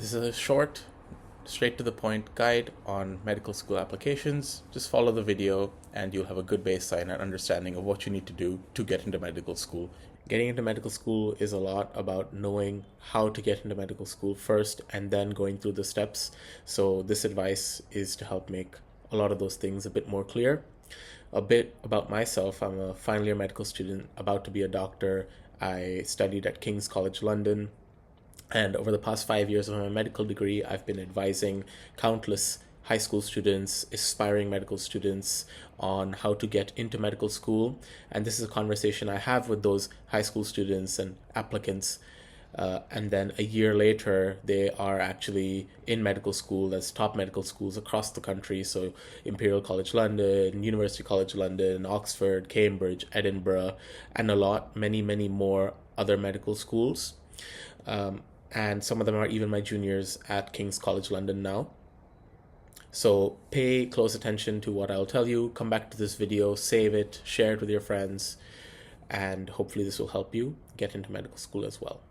This is a short, straight to the point guide on medical school applications. Just follow the video and you'll have a good baseline and understanding of what you need to do to get into medical school. Getting into medical school is a lot about knowing how to get into medical school first and then going through the steps. So this advice is to help make a lot of those things a bit more clear. A bit about myself: I'm a final year medical student about to be a doctor. I studied at King's College London, and over the past 5 years of my medical degree, I've been advising countless high school students, aspiring medical students, on how to get into medical school. And this is a conversation I have with those high school students and applicants. And then a year later, they are actually in medical school as top medical schools across the country. So Imperial College London, University College London, Oxford, Cambridge, Edinburgh, and many more other medical schools. And some of them are even my juniors at King's College London now. So pay close attention to what I'll tell you. Come back to this video, save it, share it with your friends, and hopefully this will help you get into medical school as well.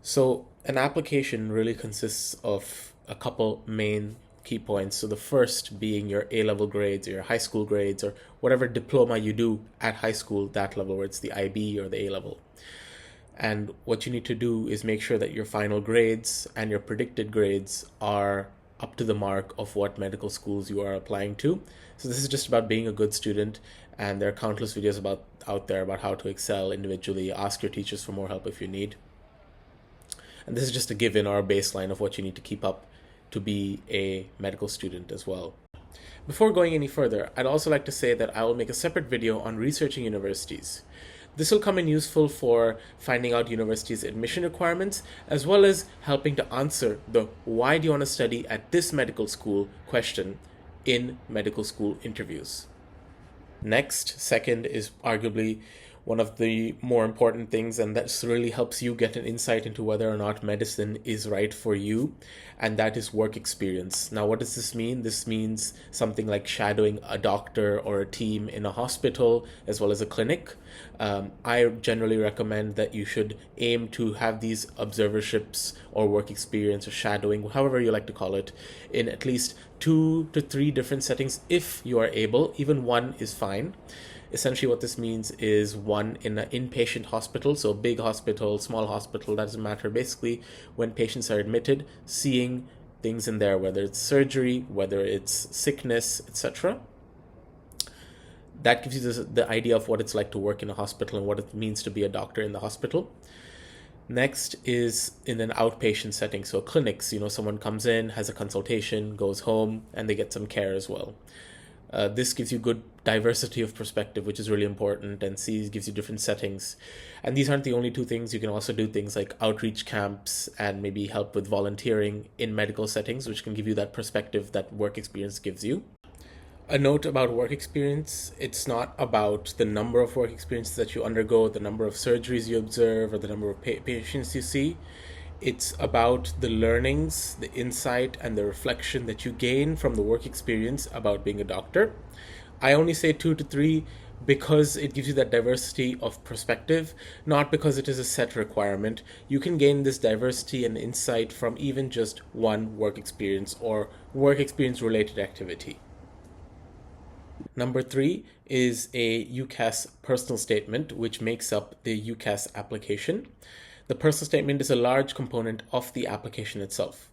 So an application really consists of a couple main key points. So the first being your A-level grades or your high school grades or whatever diploma you do at high school, that level, where it's the IB or the A-level. And what you need to do is make sure that your final grades and your predicted grades are up to the mark of what medical schools you are applying to. So this is just about being a good student, and there are countless videos out there about how to excel individually. Ask your teachers for more help if you need. And this is just a given or a baseline of what you need to keep up to be a medical student as well. Before going any further, I'd also like to say that I will make a separate video on researching universities. This will come in useful for finding out universities' admission requirements, as well as helping to answer the "why do you want to study at this medical school" question in medical school interviews. Second is arguably one of the more important things, and that really helps you get an insight into whether or not medicine is right for you, and that is work experience. Now, what does this mean? This means something like shadowing a doctor or a team in a hospital as well as a clinic. I generally recommend that you should aim to have these observerships or work experience or shadowing, however you like to call it, in at least 2 to 3 different settings if you are able. Even one is fine. Essentially what this means is one in an inpatient hospital, so big hospital, small hospital, doesn't matter. Basically, when patients are admitted, seeing things in there, whether it's surgery, whether it's sickness, etc. That gives you the idea of what it's like to work in a hospital and what it means to be a doctor in the hospital. Next is in an outpatient setting, so clinics. Someone comes in, has a consultation, goes home, and they get some care as well. This gives you good diversity of perspective, which is really important, and gives you different settings. And these aren't the only two things. You can also do things like outreach camps and maybe help with volunteering in medical settings, which can give you that perspective that work experience gives you. A note about work experience: it's not about the number of work experiences that you undergo, the number of surgeries you observe, or the number of patients you see. It's about the learnings, the insight, and the reflection that you gain from the work experience about being a doctor. I only say 2 to 3 because it gives you that diversity of perspective, not because it is a set requirement. You can gain this diversity and insight from even just one work experience or work experience related activity. Number 3 is a UCAS personal statement, which makes up the UCAS application. The personal statement is a large component of the application itself.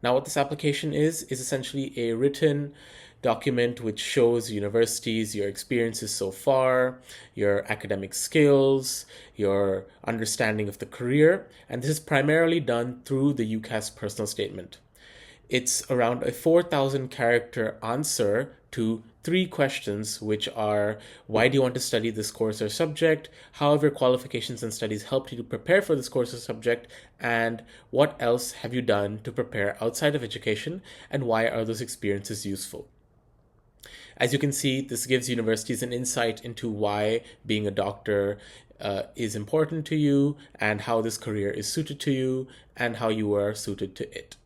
Now, what this application is essentially a written document which shows universities, your experiences so far, your academic skills, your understanding of the career, and this is primarily done through the UCAS personal statement. It's around a 4,000 character answer to 3 questions, which are: why do you want to study this course or subject? How have your qualifications and studies helped you to prepare for this course or subject? And what else have you done to prepare outside of education? And why are those experiences useful? As you can see, this gives universities an insight into why being a doctor is important to you, and how this career is suited to you, and how you are suited to it.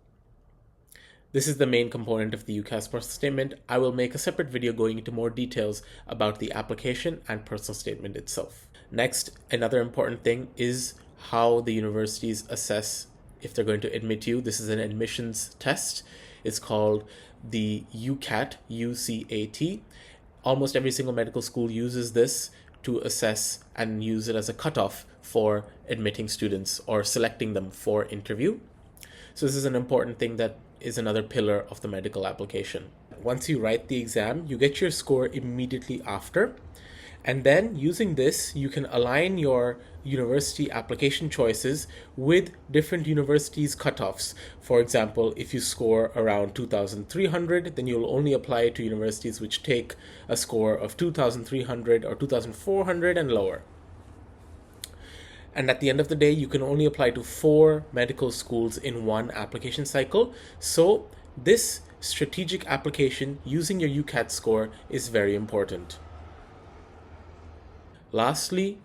This is the main component of the UCAS personal statement. I will make a separate video going into more details about the application and personal statement itself. Next, another important thing is how the universities assess if they're going to admit you. This is an admissions test. It's called the UCAT, UCAT. Almost every single medical school uses this to assess and use it as a cutoff for admitting students or selecting them for interview. So this is an important thing that is another pillar of the medical application. Once you write the exam, you get your score immediately after. And then using this, you can align your university application choices with different universities' cutoffs. For example, if you score around 2,300, then you'll only apply to universities which take a score of 2,300 or 2,400 and lower. And at the end of the day, you can only apply to 4 medical schools in one application cycle. So this strategic application using your UCAT score is very important. Lastly,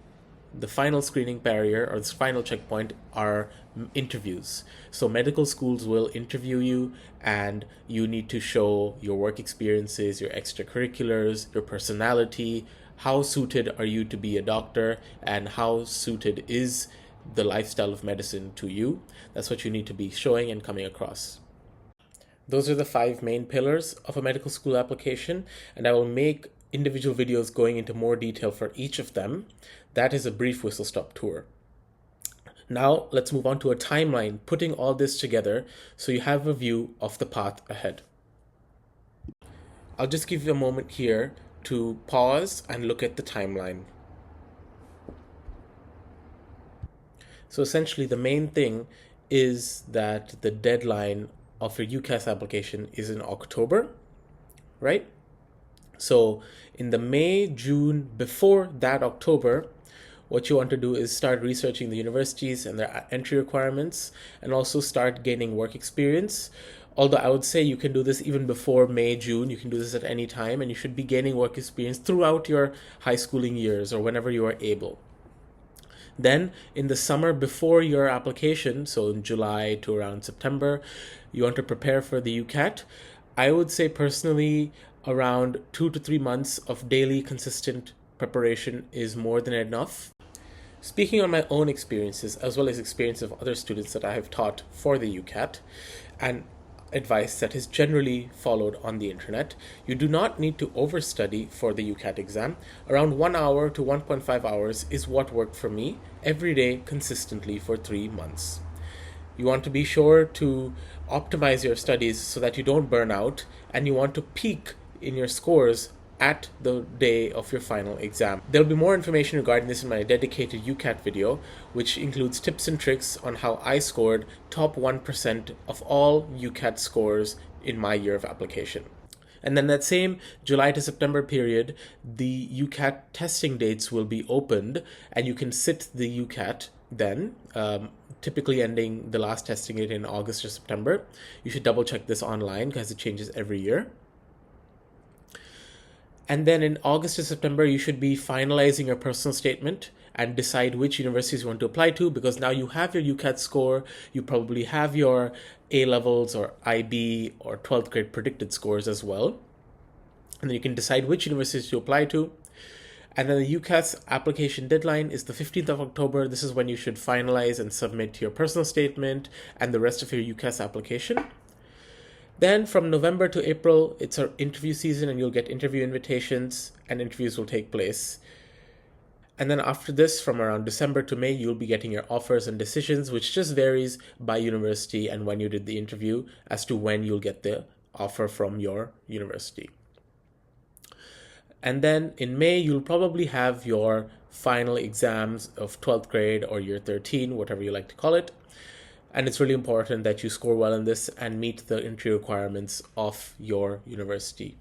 the final screening barrier or the final checkpoint are interviews. So medical schools will interview you and you need to show your work experiences, your extracurriculars, your personality, how suited are you to be a doctor, and how suited is the lifestyle of medicine to you. That's what you need to be showing and coming across. Those are the 5 main pillars of a medical school application, and I will make individual videos going into more detail for each of them. That is a brief whistle-stop tour. Now let's move on to a timeline, putting all this together so you have a view of the path ahead. I'll just give you a moment here to pause and look at the timeline. So essentially the main thing is that the deadline of your UCAS application is in October, right? So in the May, June, before that October, what you want to do is start researching the universities and their entry requirements, and also start gaining work experience. Although I would say you can do this even before May, June, you can do this at any time, and you should be gaining work experience throughout your high schooling years or whenever you are able. Then in the summer before your application, so in July to around September, you want to prepare for the UCAT. I would say personally around 2 to 3 months of daily consistent preparation is more than enough. Speaking on my own experiences as well as experience of other students that I have taught for the UCAT, and advice that is generally followed on the internet, you do not need to overstudy for the UCAT exam. Around 1 hour to 1.5 hours is what worked for me every day consistently for 3 months. You want to be sure to optimize your studies so that you don't burn out, and you want to peak in your scores at the day of your final exam. There will be more information regarding this in my dedicated UCAT video, which includes tips and tricks on how I scored top 1% of all UCAT scores in my year of application. And then that same July to September period, the UCAT testing dates will be opened, and you can sit the UCAT then, typically ending the last testing date in August or September. You should double check this online because it changes every year. And then in August to September, you should be finalizing your personal statement and decide which universities you want to apply to, because now you have your UCAT score, you probably have your A-levels or IB or 12th grade predicted scores as well. And then you can decide which universities to apply to. And then the UCAS application deadline is the 15th of October. This is when you should finalize and submit your personal statement and the rest of your UCAS application. Then from November to April, it's our interview season, and you'll get interview invitations and interviews will take place. And then after this, from around December to May, you'll be getting your offers and decisions, which just varies by university and when you did the interview as to when you'll get the offer from your university. And then in May, you'll probably have your final exams of 12th grade or year 13, whatever you like to call it. And it's really important that you score well in this and meet the entry requirements of your university.